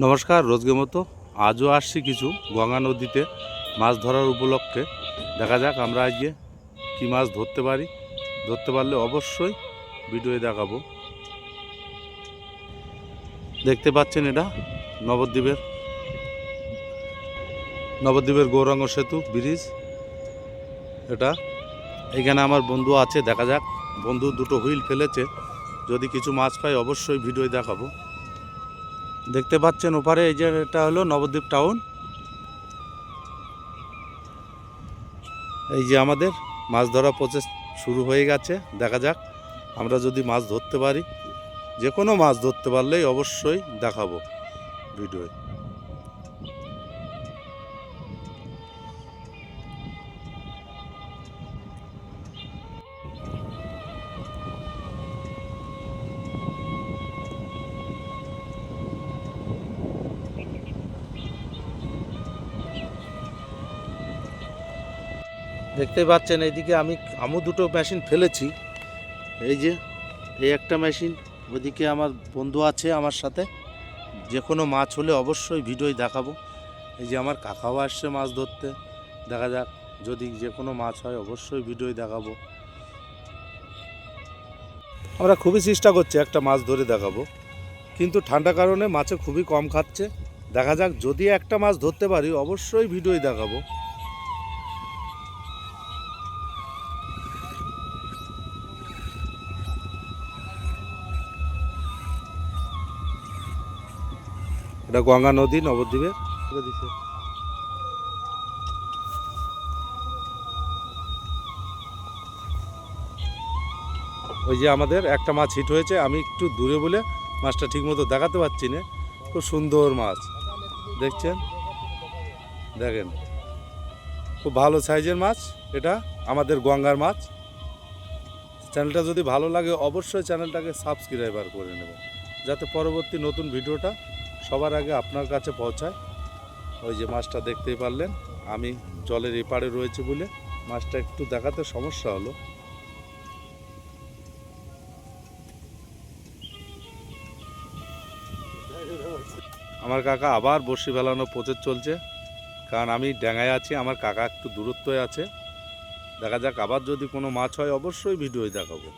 নমস্কার, রোজগের মতো আজও আসছি কিছু গঙ্গা নদীতে মাছ ধরার উপলক্ষে। দেখা যাক আমরা আজকে কী মাছ ধরতে পারি। ধরতে পারলে অবশ্যই ভিডিওয়ে দেখাবো। দেখতে পাচ্ছেন এটা নবদ্বীপের গৌরাঙ্গ সেতু ব্রিজ। এটা এখানে আমার বন্ধু আছে, দেখা যাক। বন্ধু দুটো হুইল ফেলেছে, যদি কিছু মাছ পাই অবশ্যই ভিডিওয়ে দেখাবো। দেখতে পাচ্ছেন ওপারে, এই যে এটা হলো নবদ্বীপ টাউন। এই যে আমাদের মাছ ধরা প্রসেস শুরু হয়ে গেছে। দেখা যাক আমরা যদি মাছ ধরতে পারি, যে কোনো মাছ ধরতে পারলেই অবশ্যই দেখাবো ভিডিওয়ে। দেখতেই পাচ্ছেন এইদিকে আমি দুটো মেশিন ফেলেছি। এই যে এই একটা মেশিন, ওইদিকে আমার বন্ধু আছে আমার সাথে। যে কোনো মাছ হলে অবশ্যই ভিডিওয় দেখাবো। এই যে আমার কাকাও আসছে মাছ ধরতে। দেখা যাক যদি যে কোনো মাছ হয় অবশ্যই ভিডিওয় দেখাবো। আমরা খুবই চেষ্টা করছি একটা মাছ ধরে দেখাবো, কিন্তু ঠান্ডার কারণে মাছে খুবই কম খাচ্ছে। দেখা যাক যদি একটা মাছ ধরতে পারি অবশ্যই ভিডিওয় দেখাবো। এটা গঙ্গা নদী নবদ্বীপের। ওই যে আমাদের একটা মাছ হিট হয়েছে, আমি একটু দূরে বলে মাছটা ঠিকমতো দেখাতে পারছি না। খুব সুন্দর মাছ দেখছেন, দেখেন খুব ভালো সাইজের মাছ। এটা আমাদের গঙ্গার মাছ। চ্যানেলটা যদি ভালো লাগে অবশ্যই চ্যানেলটাকে সাবস্ক্রাইবার করে নেব, যাতে পরবর্তী নতুন ভিডিওটা সবার আগে আপনার কাছে পৌঁছায়। ওই যে মাছটা দেখতেই পারলেন, আমি জলের এপারে রয়েছে বলে মাছটা একটু দেখাতে সমস্যা হলো। আমার কাকা আবার বড়শি ফেলানো প্রচেষ্টা চলছে, কারণ আমি ড্যাঙায় আছি, আমার কাকা একটু দূরত্বে আছে। দেখা যাক আবার যদি কোনো মাছ হয় অবশ্যই ভিডিওয় দেখাবো।